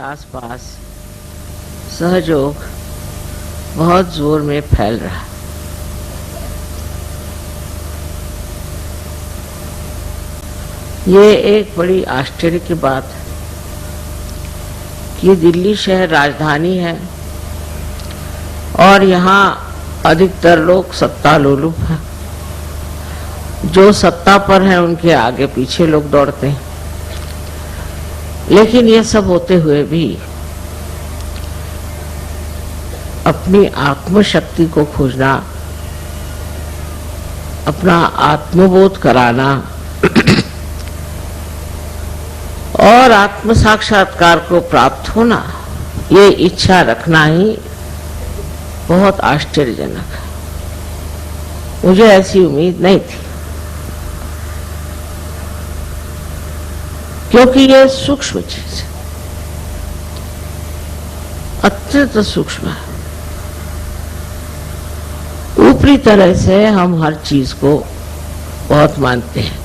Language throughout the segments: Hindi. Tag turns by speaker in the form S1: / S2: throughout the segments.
S1: आसपास सहयोग बहुत जोर में फैल रहा है। ये एक बड़ी आश्चर्य की बात है कि दिल्ली शहर राजधानी है और यहाँ अधिकतर लोग सत्ता लोलुप हैं। जो सत्ता पर है उनके आगे पीछे लोग दौड़ते हैं। लेकिन ये सब होते हुए भी अपनी आत्मशक्ति को खोजना, अपना आत्मबोध कराना और आत्म साक्षात्कार को प्राप्त होना, ये इच्छा रखना ही बहुत आश्चर्यजनक है। मुझे ऐसी उम्मीद नहीं थी, क्योंकि ये सूक्ष्म चीज है, अत्यंत सूक्ष्म है। ऊपरी तरह से हम हर चीज को बहुत मानते हैं।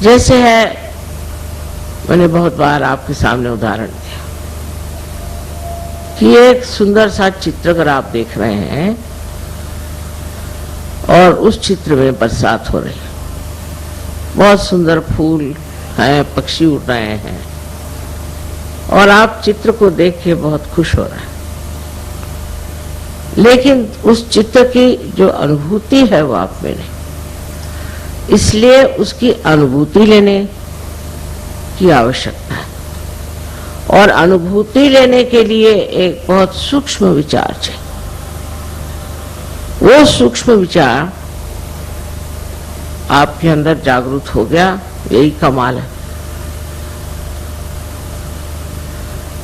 S1: जैसे है, मैंने बहुत बार आपके सामने उदाहरण दिया कि एक सुंदर सा चित्र अगर आप देख रहे हैं और उस चित्र में बरसात हो रही है, बहुत सुंदर फूल हैं, पक्षी उड़ रहे हैं और आप चित्र को देख के बहुत खुश हो रहे हैं। लेकिन उस चित्र की जो अनुभूति है वो आप में नहीं, इसलिए उसकी अनुभूति लेने की आवश्यकता है। और अनुभूति लेने के लिए एक बहुत सूक्ष्म विचार चाहिए। वो सूक्ष्म विचार आपके अंदर जागृत हो गया, यही कमाल है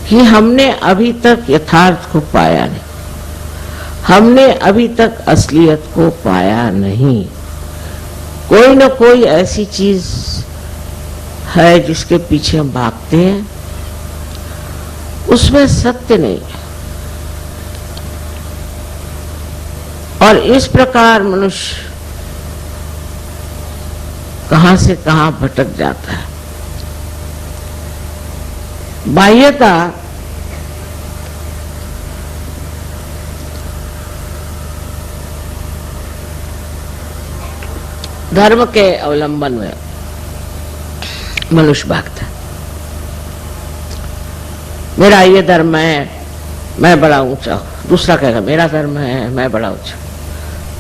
S1: कि हमने अभी तक यथार्थ को पाया नहीं, हमने अभी तक असलियत को पाया नहीं। कोई न कोई ऐसी चीज है जिसके पीछे हम भागते हैं, उसमें सत्य नहीं है। और इस प्रकार मनुष्य कहां से कहां भटक जाता है। बाह्यता धर्म के अवलंबन में मनुष्य भागता है। मेरा ये धर्म है, मैं बड़ा ऊंचा हूं। दूसरा कहेगा मेरा धर्म है, मैं बड़ा ऊंचा।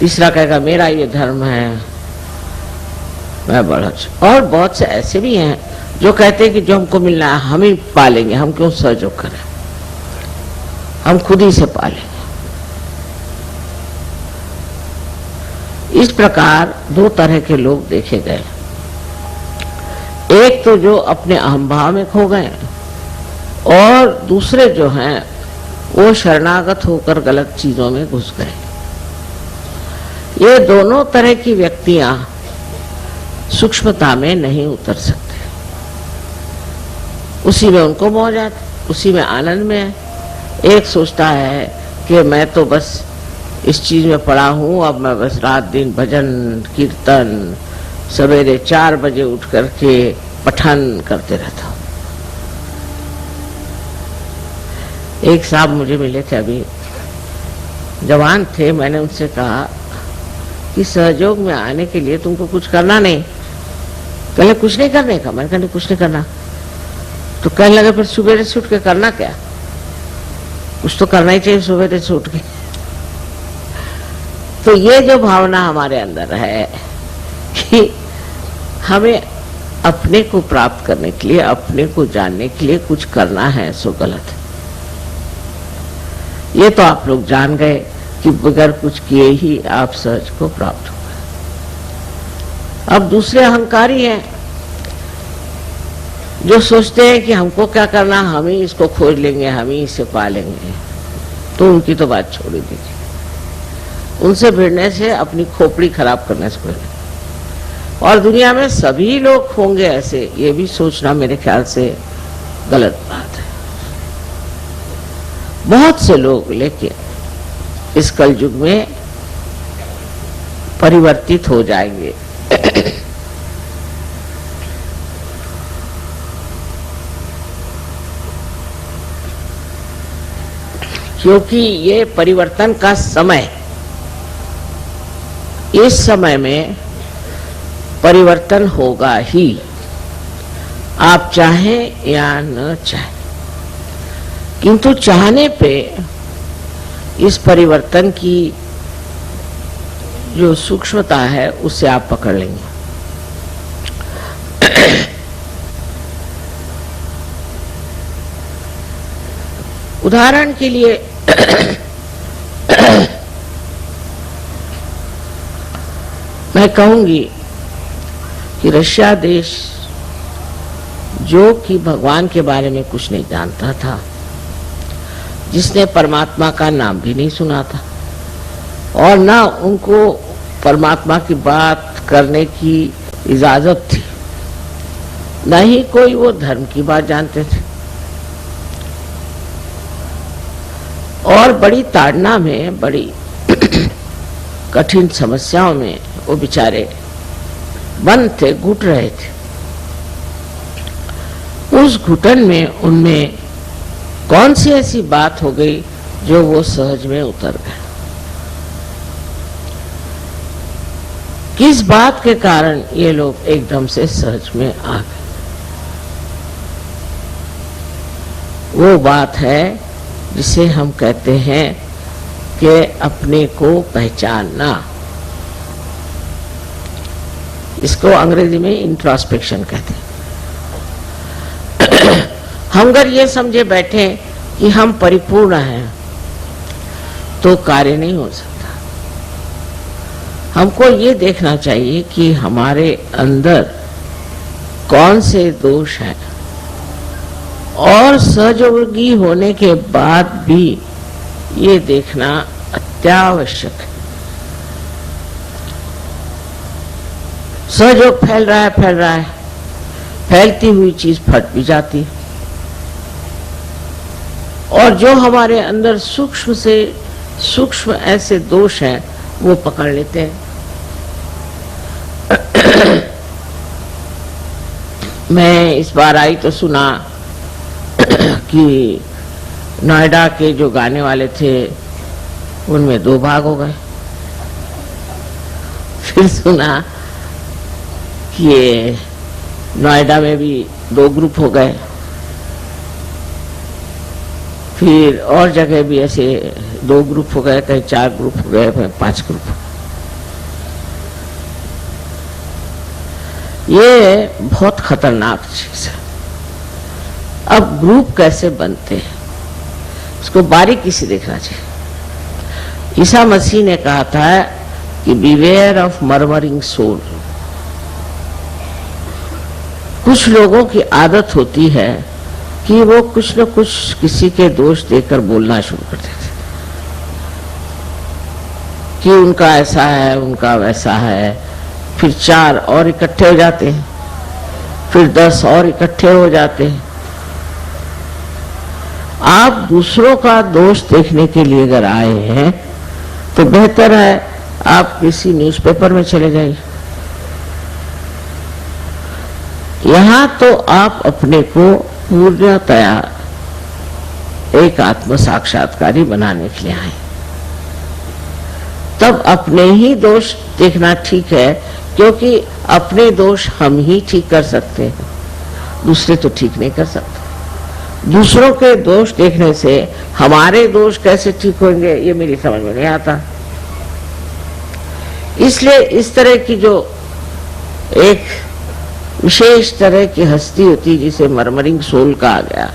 S1: तीसरा कहेगा मेरा ये धर्म है, मैं बड़ा ऊंचा। और बहुत से ऐसे भी हैं जो कहते हैं कि जो हमको मिलना है हम ही पालेंगे, हम क्यों सहयोग करें, हम खुद ही से पालेंगे। इस प्रकार दो तरह के लोग देखे गए। एक तो जो अपने अहंभाव में खो गए और दूसरे जो हैं वो शरणागत होकर गलत चीजों में घुस गए। ये दोनों तरह की व्यक्तियां सूक्ष्मता में नहीं उतर सकते। उसी में उनको मौज आती, उसी में आनंद में है। एक सोचता है कि मैं तो बस इस चीज में पड़ा हूं, अब मैं बस रात दिन भजन कीर्तन सवेरे 4 बजे उठ करके पठन करते रहता हूं। एक साहब मुझे मिले थे, अभी जवान थे। मैंने उनसे कहा कि सहयोग में आने के लिए तुमको कुछ करना नहीं। कहले कुछ नहीं करने का। मैंने कहा कुछ नहीं करना। तो कहने लगे फिर सुबह से उठ के करना क्या? कुछ तो करना ही चाहिए सुबह से उठ के। तो ये जो भावना हमारे अंदर है कि हमें अपने को प्राप्त करने के लिए, अपने को जानने के लिए कुछ करना है, सो गलत है। ये तो आप लोग जान गए कि बगैर कुछ किए ही आप सहज को प्राप्त हो गए। अब दूसरे अहंकारी हैं जो सोचते हैं कि हमको क्या करना, हम ही इसको खोज लेंगे, हम ही इसे पालेंगे। तो उनकी तो बात छोड़ ही दीजिए। उनसे भिड़ने से अपनी खोपड़ी खराब करने से पहले। और दुनिया में सभी लोग होंगे ऐसे, ये भी सोचना मेरे ख्याल से गलत बात है। बहुत से लोग लेकिन इस कलयुग में परिवर्तित हो जाएंगे। क्योंकि ये परिवर्तन का समय, इस समय में परिवर्तन होगा ही, आप चाहें या न चाहें। किंतु चाहने पे इस परिवर्तन की जो सूक्ष्मता है उससे आप पकड़ लेंगे। उदाहरण के लिए मैं कहूंगी कि रशिया देश, जो कि भगवान के बारे में कुछ नहीं जानता था, जिसने परमात्मा का नाम भी नहीं सुना था और ना उनको परमात्मा की बात करने की इजाजत थी, न ही कोई वो धर्म की बात जानते थे, और बड़ी ताड़ना में, बड़ी कठिन समस्याओं में वो बेचारे बंद थे, घुट रहे थे। उस घुटन में उनमें कौन सी ऐसी बात हो गई जो वो सहज में उतर गए? किस बात के कारण ये लोग एकदम से सहज में आ गए? वो बात है जिसे हम कहते हैं कि अपने को पहचानना। इसको अंग्रेजी में इंट्रोस्पेक्शन कहते हैं। हम अगर ये समझे बैठे कि हम परिपूर्ण हैं तो कार्य नहीं हो सकता। हमको ये देखना चाहिए कि हमारे अंदर कौन से दोष हैं, और सहयोगी होने के बाद भी ये देखना अत्यावश्यक है। सहयोग फैल रहा है, फैलती हुई चीज फट भी जाती है, और जो हमारे अंदर सूक्ष्म से सूक्ष्म ऐसे दोष हैं वो पकड़ लेते हैं। मैं इस बार आई तो सुना कि नोएडा के जो गाने वाले थे उनमें 2 भाग हो गए। फिर सुना कि नोएडा में भी 2 ग्रुप हो गए, फिर और जगह भी ऐसे 2 ग्रुप हो गए, कहीं 4 ग्रुप हो गए, कहीं 5 ग्रुप। ये बहुत खतरनाक चीज है। अब ग्रुप कैसे बनते हैं इसको बारीकी से देखना चाहिए। ईसा मसीह ने कहा था कि बिवेयर ऑफ मर्मरिंग सोल। कुछ लोगों की आदत होती है कि वो कुछ न कुछ किसी के दोष देकर बोलना शुरू कर देते कि उनका ऐसा है, उनका वैसा है। फिर 4 और इकट्ठे हो जाते हैं, फिर 10 और इकट्ठे हो जाते हैं। आप दूसरों का दोष देखने के लिए अगर आए हैं तो बेहतर है आप किसी न्यूज़पेपर में चले जाइए। यहां तो आप अपने को पूर्णतया एक आत्म साक्षात्कारी बनाने के लिए आए। तब अपने ही दोष देखना ठीक है, क्योंकि अपने दोष हम ही ठीक कर सकते हैं, दूसरे तो ठीक नहीं कर सकते। दूसरों के दोष देखने से हमारे दोष कैसे ठीक होंगे ये मेरी समझ में नहीं आता। इसलिए इस तरह की जो एक विशेष तरह की हस्ती होती जिसे मर्मरिंग सोल कहा गया,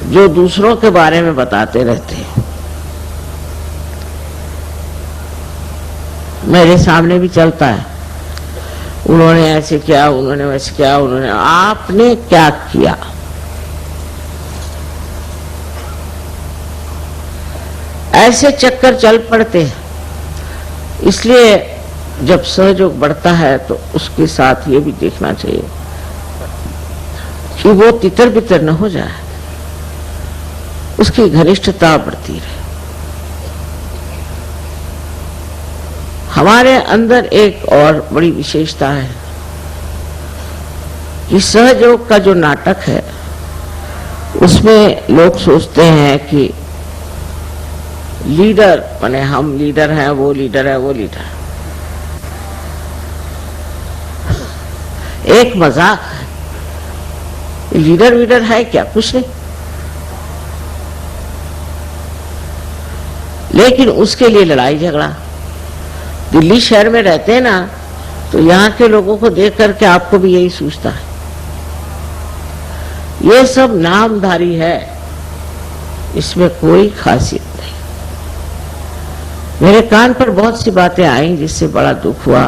S1: जो दूसरों के बारे में बताते रहते हैं। मेरे सामने भी चलता है, उन्होंने ऐसे किया, उन्होंने वैसे किया, उन्होंने, आपने क्या किया? ऐसे चक्कर चल पड़ते हैं। इसलिए जब सहयोग बढ़ता है तो उसके साथ ये भी देखना चाहिए कि वो तितर बितर न हो जाए, उसकी घनिष्ठता बढ़ती रहे। हमारे अंदर एक और बड़ी विशेषता है कि सहयोग का जो नाटक है उसमें लोग सोचते हैं कि लीडर माने हम लीडर हैं, वो लीडर है, वो लीडर। एक मजाक, लीडर वीडर है क्या? कुछ नहीं। लेकिन उसके लिए लड़ाई झगड़ा। दिल्ली शहर में रहते हैं ना, तो यहाँ के लोगों को देख करके आपको भी यही सूझता है, ये सब नामधारी है, इसमें कोई खासियत नहीं। मेरे कान पर बहुत सी बातें आई जिससे बड़ा दुख हुआ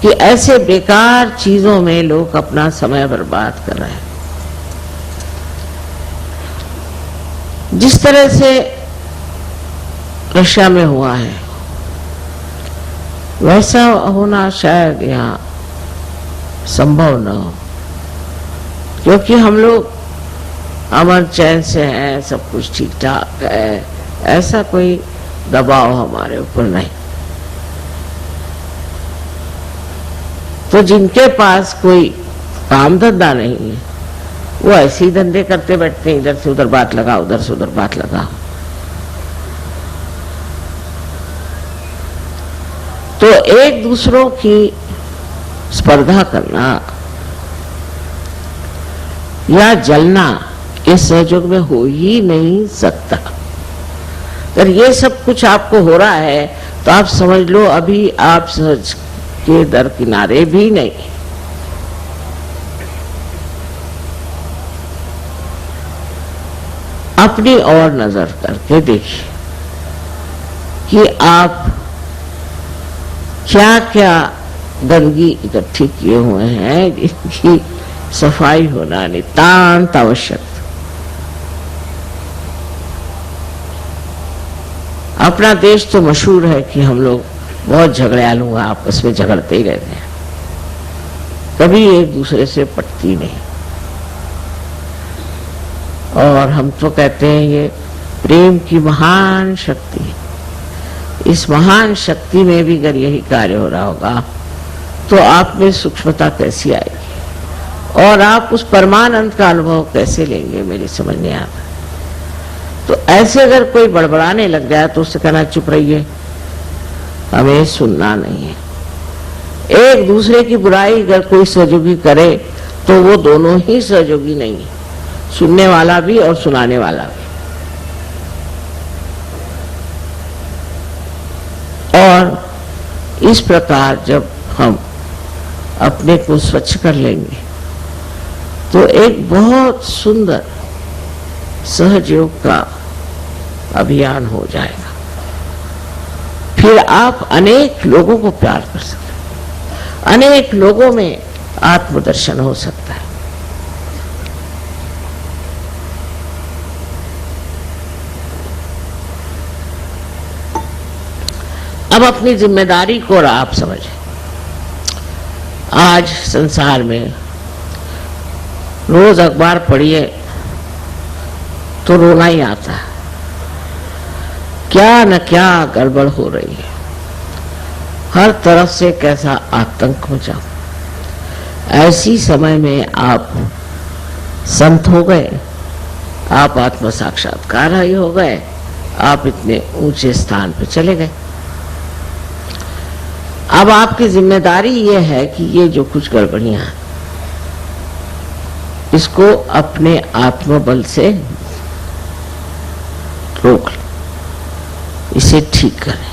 S1: कि ऐसे बेकार चीजों में लोग अपना समय बर्बाद कर रहे हैं। जिस तरह से रशिया में हुआ है वैसा होना शायद यहाँ संभव न हो, क्योंकि हम लोग अमन चैन से हैं, सब कुछ ठीक ठाक है, ऐसा कोई दबाव हमारे ऊपर नहीं। तो जिनके पास कोई काम धंधा नहीं है वो ऐसे ही धंधे करते बैठते हैं, इधर से उधर बात लगाओ, उधर से उधर बात लगाओ। तो एक दूसरों की स्पर्धा करना या जलना इस सहयोग में हो ही नहीं सकता। अगर ये सब कुछ आपको हो रहा है तो आप समझ लो अभी आप सहज के दर किनारे भी नहीं। अपनी ओर नजर करके देखिए कि आप क्या क्या गंदगी इकट्ठी किए हुए हैं, जिनकी सफाई होना नितांत आवश्यक। अपना देश तो मशहूर है कि हम लोग बहुत झगड़ालू हैं, आपस में झगड़ते ही रहते हैं, कभी एक दूसरे से पटती नहीं। और हम तो कहते हैं ये प्रेम की महान शक्ति है। इस महान शक्ति में भी अगर यही कार्य हो रहा होगा तो आप में सूक्ष्मता कैसी आएगी और आप उस परमानंद का अनुभव कैसे लेंगे, मेरी समझ नहीं आता। तो ऐसे अगर कोई बड़बड़ाने लग जाए तो उससे कहना चुप रहिए, हमें सुनना नहीं है। एक दूसरे की बुराई अगर कोई सहयोगी करे तो वो दोनों ही सहयोगी नहीं है, सुनने वाला भी और सुनाने वाला भी। और इस प्रकार जब हम अपने को स्वच्छ कर लेंगे तो एक बहुत सुंदर सहयोग का अभियान हो जाएगा। फिर आप अनेक लोगों को प्यार कर सकते हैं, अनेक लोगों में आत्मदर्शन हो सकता है। अब अपनी जिम्मेदारी को आप समझें। आज संसार में रोज अखबार पढ़िए तो रोना ही आता है, क्या न क्या गड़बड़ हो रही है, हर तरफ से कैसा आतंक मचा। ऐसी समय में आप संत हो गए, आप आत्म साक्षात्कार हो गए, आप इतने ऊंचे स्थान पर चले गए। अब आपकी जिम्मेदारी ये है कि ये जो कुछ गड़बड़ियां हैं इसको अपने आत्मबल से रोक लो, इसे ठीक करें।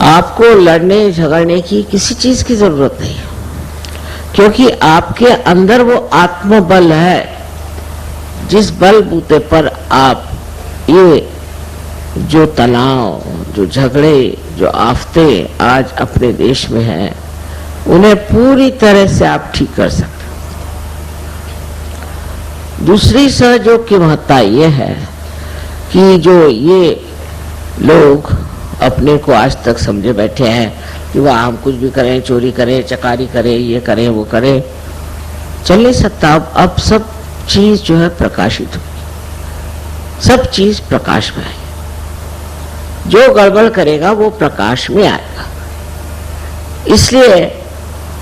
S1: आपको लड़ने झगड़ने की किसी चीज की जरूरत नहीं है, क्योंकि आपके अंदर वो आत्मबल है जिस बल बूते पर आप ये जो तनाव, जो झगड़े, जो आफते आज अपने देश में हैं उन्हें पूरी तरह से आप ठीक कर सकते। दूसरी सहयोग की महत्ता ये है कि जो ये लोग अपने को आज तक समझे बैठे हैं कि वह हम कुछ भी करें, चोरी करें, चकारी करें, ये करें, वो करें, चल नहीं सकता। अब सब चीज जो है प्रकाशित होगी, सब चीज प्रकाश में आएगी। जो गड़बड़ करेगा वो प्रकाश में आएगा। इसलिए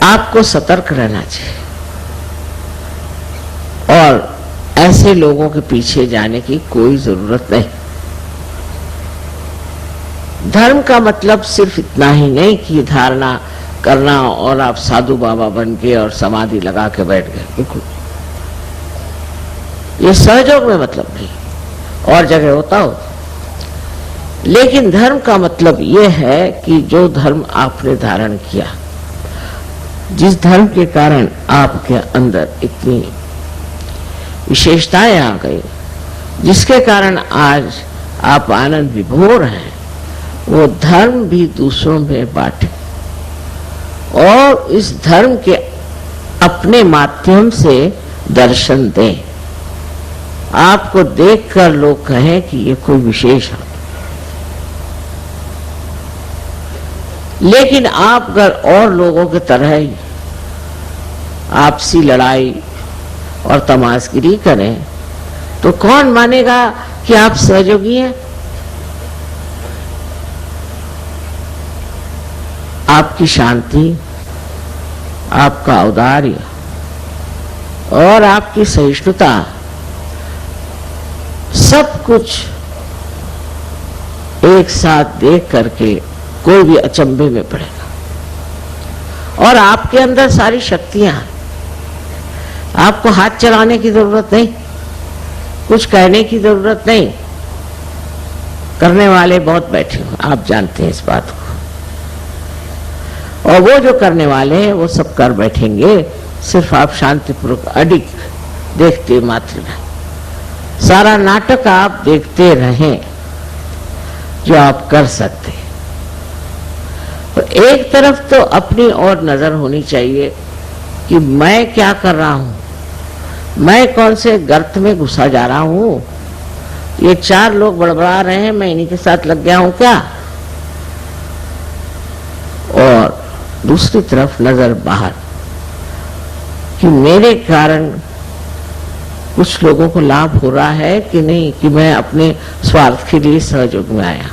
S1: आपको सतर्क रहना चाहिए और ऐसे लोगों के पीछे जाने की कोई जरूरत नहीं। धर्म का मतलब सिर्फ इतना ही नहीं कि धारणा करना और आप साधु बाबा बन के और समाधि लगा के बैठ गए, बिल्कुल ये सहयोग में मतलब नहीं, और जगह होता हो। लेकिन धर्म का मतलब ये है कि जो धर्म आपने धारण किया, जिस धर्म के कारण आपके अंदर इतनी विशेषताएं आ गई, जिसके कारण आज आप आनंद विभोर हैं, वो धर्म भी दूसरों में बांटे और इस धर्म के अपने माध्यम से दर्शन दें। आपको देखकर लोग कहें कि ये कोई विशेष है। लेकिन आप अगर और लोगों की तरह ही आपसी लड़ाई और तमाशगिरी करें तो कौन मानेगा कि आप सहयोगी हैं? आपकी शांति, आपका औदार्य और आपकी सहिष्णुता, सब कुछ एक साथ देख करके कोई भी अचंभे में पड़ेगा। और आपके अंदर सारी शक्तियां, आपको हाथ चलाने की जरूरत नहीं, कुछ कहने की जरूरत नहीं। करने वाले बहुत बैठे हो, आप जानते हैं इस बात को। और वो जो करने वाले हैं वो सब कर बैठेंगे, सिर्फ आप शांतिपूर्वक अडिग देखते मात्र रहें। सारा नाटक आप देखते रहें जो आप कर सकते हैं। तो एक तरफ तो अपनी ओर नजर होनी चाहिए कि मैं क्या कर रहा हूं, मैं कौन से गर्त में घुसा जा रहा हूं। ये चार लोग बड़बड़ा रहे हैं, मैं इन्हीं के साथ लग गया हूं क्या? और दूसरी तरफ नजर बाहर कि मेरे कारण कुछ लोगों को लाभ हो रहा है कि नहीं, कि मैं अपने स्वार्थ के लिए सहयोग में आया।